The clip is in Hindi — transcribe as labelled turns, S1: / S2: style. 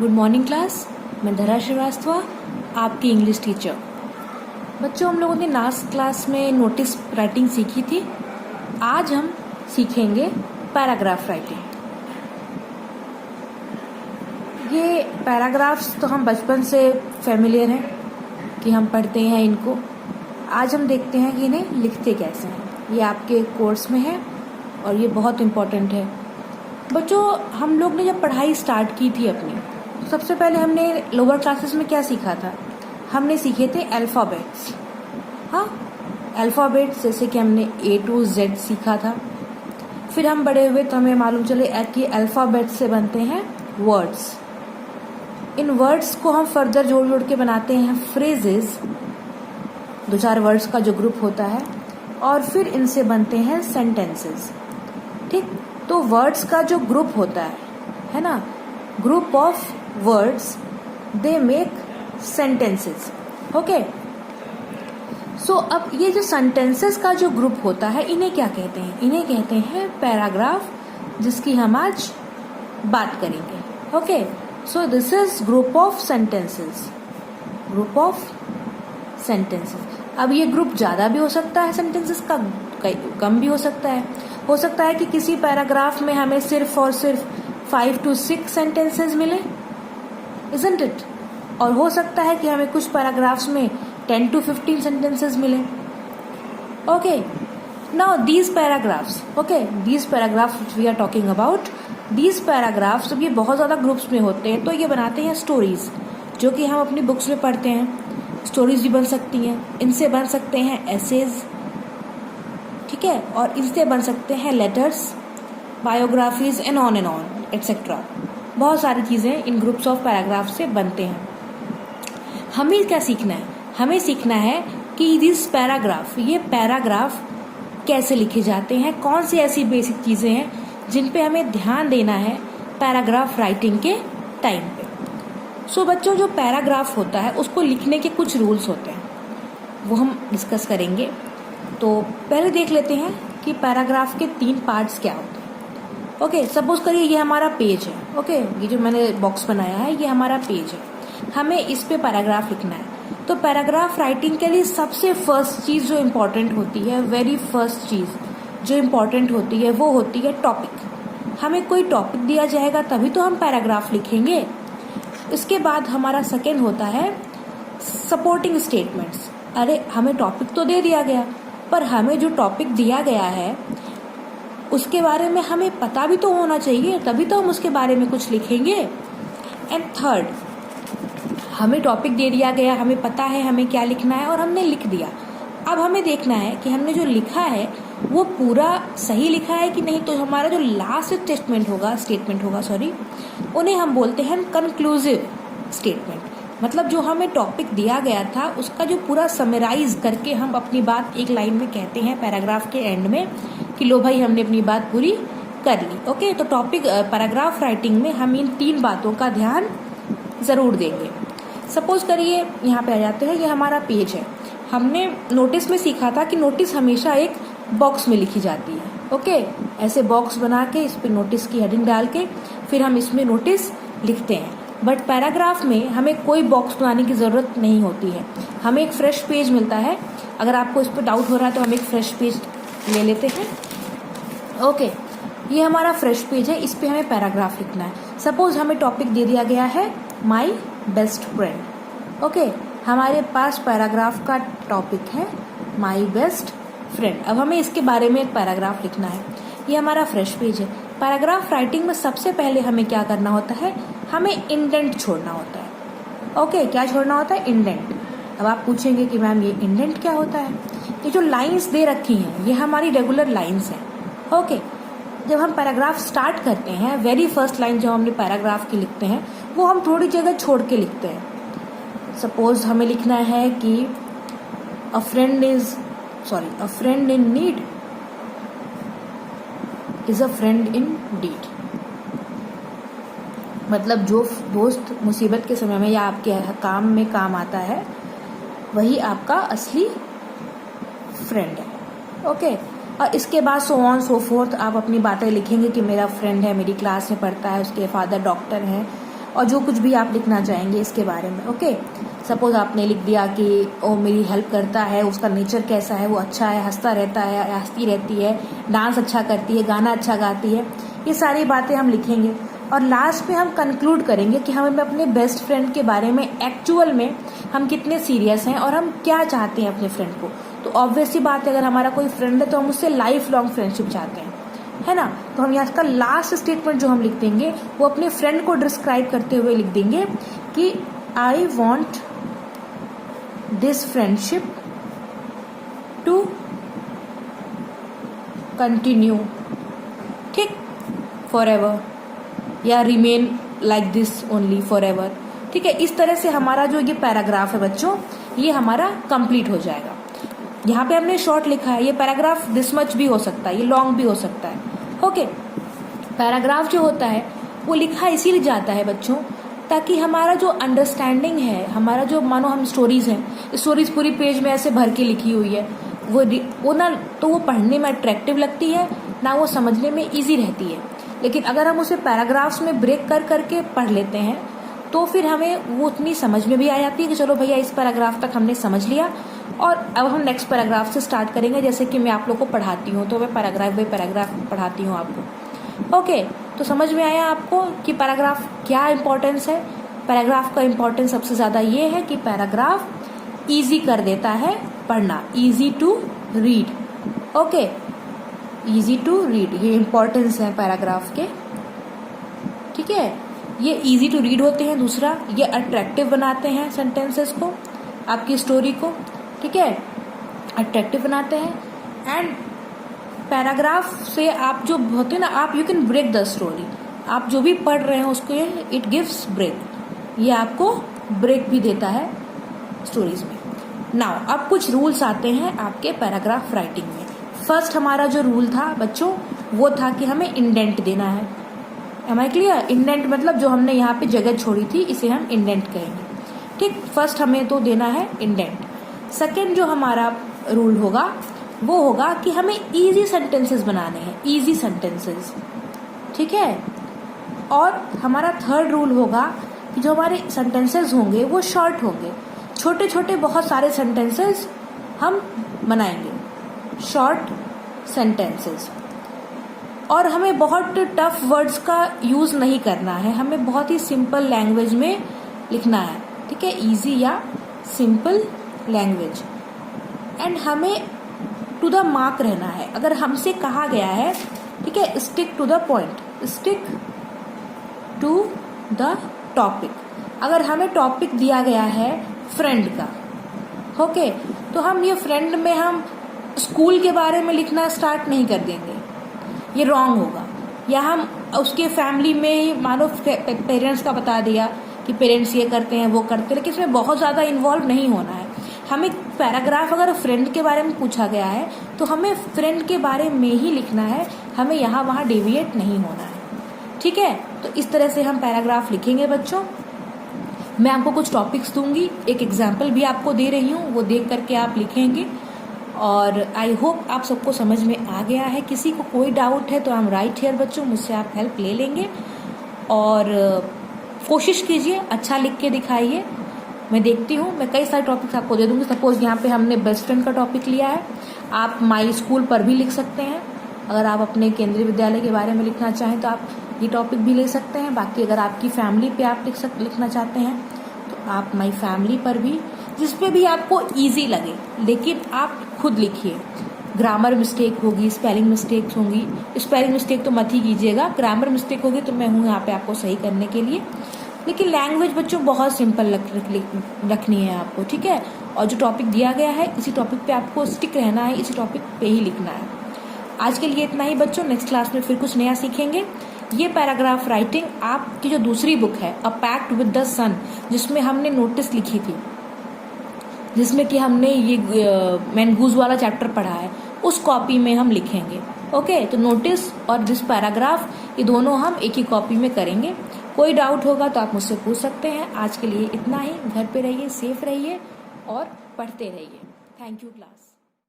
S1: Good morning class. मैं धरा श्रीवास्तव, आपकी इंग्लिश टीचर। बच्चों, हम लोगों ने लास्ट क्लास में नोटिस राइटिंग सीखी थी। आज हम सीखेंगे पैराग्राफ राइटिंग। ये पैराग्राफ्स तो हम बचपन से फेमिलियर हैं कि हम पढ़ते हैं इनको। आज हम देखते हैं कि इन्हें लिखते कैसे हैं। ये आपके कोर्स में है और ये बहुत इम्पोर्टेंट है। बच्चों, हम लोग ने जब पढ़ाई स्टार्ट की थी अपनी, सबसे पहले हमने लोअर क्लासेस में क्या सीखा था? हमने सीखे थे अल्फ़ाबेट्स। हाँ, अल्फ़ाबेट्स जैसे कि हमने A to Z सीखा था। फिर हम बड़े हुए तो हमें मालूम चले कि अल्फ़ाबेट्स से बनते हैं वर्ड्स। इन वर्ड्स को हम फर्दर जोड़ जोड़ के बनाते हैं फ्रेजेस, 2-4 वर्ड्स का जो ग्रुप होता है, और फिर इनसे बनते हैं सेंटेंसेस। ठीक, तो वर्ड्स का जो ग्रुप होता है ना, group of words, they make sentences. Okay, so अब ये जो सेंटेंसेस का जो ग्रुप होता है, इन्हें क्या कहते हैं? इन्हें कहते हैं पैराग्राफ, जिसकी हम आज बात करेंगे। Okay, so this is group of sentences. Group of sentences. अब ये ग्रुप ज़्यादा भी हो सकता है सेंटेंसेस का, कम भी हो सकता है। हो सकता है कि किसी पैराग्राफ में हमें सिर्फ और सिर्फ 5 to 6 सेंटेंसेस मिले, isn't it? और हो सकता है कि हमें कुछ पैराग्राफ्स में 10 to 15 सेंटेंसेस मिले। Okay, now these paragraphs we are talking about, these paragraphs जब ये बहुत ज़्यादा ग्रुप्स में होते हैं तो ये बनाते हैं स्टोरीज, जो कि हम अपनी बुक्स में पढ़ते हैं। स्टोरीज भी बन सकती हैं, इनसे बन सकते हैं एसेज, ठीक है, और इनसे बन सकते हैं letters, biographies and on etcetera. बहुत सारी चीज़ें इन ग्रुप्स ऑफ पैराग्राफ से बनते हैं। हमें क्या सीखना है? हमें सीखना है कि दिस पैराग्राफ, ये पैराग्राफ कैसे लिखे जाते हैं, कौन सी ऐसी बेसिक चीज़ें हैं जिन पे हमें ध्यान देना है पैराग्राफ राइटिंग के टाइम पे। सो बच्चों, जो पैराग्राफ होता है उसको लिखने के कुछ रूल्स होते हैं, वो हम डिस्कस करेंगे। तो पहले देख लेते हैं कि पैराग्राफ के 3 पार्ट्स क्या होते हैं। ओके, सपोज करिए ये हमारा पेज है। ओके, ये जो मैंने बॉक्स बनाया है ये हमारा पेज है। हमें इस पे पैराग्राफ लिखना है। तो पैराग्राफ राइटिंग के लिए सबसे फर्स्ट चीज़ जो इम्पोर्टेंट होती है, वेरी फर्स्ट चीज़ जो इम्पोर्टेंट होती है, वो होती है टॉपिक। हमें कोई टॉपिक दिया जाएगा तभी तो हम पैराग्राफ लिखेंगे। इसके बाद हमारा सेकेंड होता है सपोर्टिंग स्टेटमेंट्स। अरे, हमें टॉपिक तो दे दिया गया, पर हमें जो टॉपिक दिया गया है उसके बारे में हमें पता भी तो होना चाहिए, तभी तो हम उसके बारे में कुछ लिखेंगे। एंड थर्ड, हमें टॉपिक दे दिया गया, हमें पता है हमें क्या लिखना है और हमने लिख दिया। अब हमें देखना है कि हमने जो लिखा है वो पूरा सही लिखा है कि नहीं। तो हमारा जो लास्ट स्टेटमेंट होगा, उन्हें हम बोलते हैं कंक्लूसिव स्टेटमेंट। मतलब जो हमें टॉपिक दिया गया था उसका जो पूरा समराइज करके हम अपनी बात एक लाइन में कहते हैं पैराग्राफ के एंड में कि लो भाई, हमने अपनी बात पूरी कर ली। ओके, तो टॉपिक पैराग्राफ राइटिंग में हम इन 3 बातों का ध्यान ज़रूर देंगे। सपोज करिए यहाँ पे आ जाते हैं, ये हमारा पेज है। हमने नोटिस में सीखा था कि नोटिस हमेशा एक बॉक्स में लिखी जाती है। ओके, ऐसे बॉक्स बना के इस पर नोटिस की हेडिंग डाल के फिर हम इसमें नोटिस लिखते हैं। बट पैराग्राफ में हमें कोई बॉक्स बनाने की ज़रूरत नहीं होती है। हमें एक फ्रेश पेज मिलता है। अगर आपको इस पर डाउट हो रहा है तो हम एक फ्रेश पेज ले लेते हैं। ओके, ये हमारा फ्रेश पेज है, इस पे हमें पैराग्राफ लिखना है। सपोज हमें टॉपिक दे दिया गया है माई बेस्ट फ्रेंड। ओके, हमारे पास पैराग्राफ का टॉपिक है माई बेस्ट फ्रेंड। अब हमें इसके बारे में एक पैराग्राफ लिखना है। ये हमारा फ्रेश पेज है। पैराग्राफ राइटिंग में सबसे पहले हमें क्या करना होता है? हमें इंडेंट छोड़ना होता है। ओके, क्या छोड़ना होता है? इंडेंट। अब आप पूछेंगे कि मैम ये इंडेंट क्या होता है? ये जो लाइंस दे रखी हैं ये हमारी रेगुलर लाइंस हैं। ओके, जब हम पैराग्राफ स्टार्ट करते हैं, वेरी फर्स्ट लाइन जो हमने पैराग्राफ की लिखते हैं वो हम थोड़ी जगह छोड़ के लिखते हैं। सपोज हमें लिखना है कि a friend in need is a friend in deed. मतलब जो दोस्त मुसीबत के समय में या आपके काम में काम आता है वही आपका असली फ्रेंड है। ओके, और इसके बाद सो ऑन सो फोर्थ आप अपनी बातें लिखेंगे कि मेरा फ्रेंड है, मेरी क्लास में पढ़ता है, उसके फादर डॉक्टर हैं, और जो कुछ भी आप लिखना चाहेंगे इसके बारे में। ओके, सपोज आपने लिख दिया कि वो मेरी हेल्प करता है, उसका नेचर कैसा है, वो अच्छा है, हंसता रहता है, हंसती रहती है, डांस अच्छा करती है, गाना अच्छा गाती है, ये सारी बातें हम लिखेंगे। और लास्ट में हम कंक्लूड करेंगे कि हम अपने बेस्ट फ्रेंड के बारे में एक्चुअल में हम कितने सीरियस हैं और हम क्या चाहते हैं अपने फ्रेंड को। तो ऑब्वियसली बात है, अगर हमारा कोई फ्रेंड है तो हम उससे लाइफ लॉन्ग फ्रेंडशिप चाहते हैं, है ना। तो हम यहाँ का लास्ट स्टेटमेंट जो हम लिख देंगे वो अपने फ्रेंड को डिस्क्राइब करते हुए लिख देंगे कि I want this friendship to continue, ठीक, फॉर एवर, या remain like this only forever. ठीक है, इस तरह से हमारा जो ये पैराग्राफ है बच्चों, ये हमारा कंप्लीट हो जाएगा। यहाँ पे हमने शॉर्ट लिखा है, ये पैराग्राफ दिस मच भी हो सकता है, ये लॉन्ग भी हो सकता है। ओके, पैराग्राफ जो होता है वो लिखा इसीलिए जाता है बच्चों ताकि हमारा जो अंडरस्टैंडिंग है, हमारा जो मानो हम स्टोरीज हैं, स्टोरीज पूरी पेज में ऐसे भर के लिखी हुई है, वो ना तो वो पढ़ने में अट्रैक्टिव लगती है, ना वो समझने में ईजी रहती है। लेकिन अगर हम उसे पैराग्राफ्स में ब्रेक कर करके पढ़ लेते हैं तो फिर हमें वो उतनी समझ में भी आ जाती है कि चलो भैया इस पैराग्राफ तक हमने समझ लिया और अब हम नेक्स्ट पैराग्राफ से स्टार्ट करेंगे। जैसे कि मैं आप लोग को पढ़ाती हूँ तो मैं पैराग्राफ पढ़ाती हूँ आपको। ओके, तो समझ में आया आपको कि पैराग्राफ क्या इंपॉर्टेंस है। पैराग्राफ का इंपॉर्टेंस सबसे ज़्यादा ये है कि पैराग्राफ ईजी कर देता है पढ़ना, easy to read. Okay, easy to read, ये इंपॉर्टेंस है पैराग्राफ के। ठीक है, ये ईजी टू रीड होते हैं। दूसरा, ये अट्रैक्टिव बनाते हैं सेंटेंसेस को, आपकी स्टोरी को। ठीक है, अट्रैक्टिव बनाते हैं। एंड पैराग्राफ से आप जो होते हैं ना, आप you can break the story. आप जो भी पढ़ रहे हैं उसको इट गिव्स ब्रेक, ये आपको ब्रेक भी देता है स्टोरीज में। नाउ अब कुछ रूल्स आते हैं आपके पैराग्राफ राइटिंग में। फर्स्ट हमारा जो रूल था बच्चों वो था कि हमें इंडेंट देना है। M I clear? इंडेंट मतलब जो हमने यहाँ पे जगह छोड़ी थी इसे हम इंडेंट कहेंगे। ठीक, फर्स्ट हमें तो देना है इंडेंट। सेकेंड जो हमारा रूल होगा वो होगा कि हमें इजी सेंटेंसेस बनाने हैं, इजी सेंटेंसेस। ठीक है, और हमारा थर्ड रूल होगा कि जो हमारे सेंटेंसेस होंगे वो शॉर्ट होंगे, छोटे छोटे बहुत सारे सेंटेंसेस हम बनाएंगे, शॉर्ट सेंटेंसेस। और हमें बहुत टफ वर्ड्स का यूज नहीं करना है, हमें बहुत ही सिंपल लैंग्वेज में लिखना है। ठीक है, इजी या सिंपल लैंग्वेज। एंड हमें टू द मार्क रहना है। अगर हमसे कहा गया है, ठीक है, stick to the point, stick to the topic. अगर हमें टॉपिक दिया गया है फ्रेंड का, ओके, तो हम ये फ्रेंड में हम स्कूल के बारे में लिखना स्टार्ट नहीं कर देंगे, ये रॉन्ग होगा। या हम उसके फैमिली में मानो पेरेंट्स का बता दिया कि पेरेंट्स ये करते हैं वो करते हैं, लेकिन इसमें बहुत ज़्यादा इन्वॉल्व नहीं होना है। हमें पैराग्राफ अगर फ्रेंड के बारे में पूछा गया है तो हमें फ्रेंड के बारे में ही लिखना है, हमें यहाँ वहाँ डेविएट नहीं होना है। ठीक है, तो इस तरह से हम पैराग्राफ लिखेंगे बच्चों। मैं आपको कुछ टॉपिक्स दूंगी, एक एग्जाम्पल भी आपको दे रही हूँ, वो देख करके आप लिखेंगे। और आई होप आप सबको समझ में आ गया है। किसी को कोई डाउट है तो आई एम राइट हियर बच्चों, मुझसे आप हेल्प ले लेंगे। और कोशिश कीजिए अच्छा लिख के दिखाइए, मैं देखती हूँ, मैं कई सारे टॉपिक्स आपको दे दूंगी। सपोज यहाँ पे हमने बेस्ट फ्रेंड का टॉपिक लिया है, आप माई स्कूल पर भी लिख सकते हैं। अगर आप अपने केंद्रीय विद्यालय के बारे में लिखना चाहें तो आप ये टॉपिक भी ले सकते हैं। बाकी अगर आपकी फैमिली पे आप लिखना चाहते हैं तो आप माई फैमिली पर भी, जिस पे भी आपको इजी लगे, लेकिन आप खुद लिखिए। ग्रामर मिस्टेक होगी, स्पेलिंग मिस्टेक्स होंगी, स्पेलिंग मिस्टेक तो मत ही कीजिएगा, ग्रामर मिस्टेक होगी तो मैं हूँ यहाँ पे आपको सही करने के लिए। लेकिन लैंग्वेज बच्चों बहुत सिंपल रखनी है आपको। ठीक है, और जो टॉपिक दिया गया है इसी टॉपिक पे आपको स्टिक रहना है, इसी टॉपिक पे ही लिखना है। आज के लिए इतना ही बच्चों, नेक्स्ट क्लास में फिर कुछ नया सीखेंगे। ये पैराग्राफ राइटिंग आपकी जो दूसरी बुक है अ पैक्ट विद द सन, जिसमें हमने नोटिस लिखी थी, जिसमें कि हमने ये मैनगूज वाला चैप्टर पढ़ा है, उस कॉपी में हम लिखेंगे। ओके, तो नोटिस और दिस पैराग्राफ ये दोनों हम एक ही कॉपी में करेंगे। कोई डाउट होगा तो आप मुझसे पूछ सकते हैं। आज के लिए इतना ही। घर पे रहिए, सेफ रहिए और पढ़ते रहिए। Thank you class.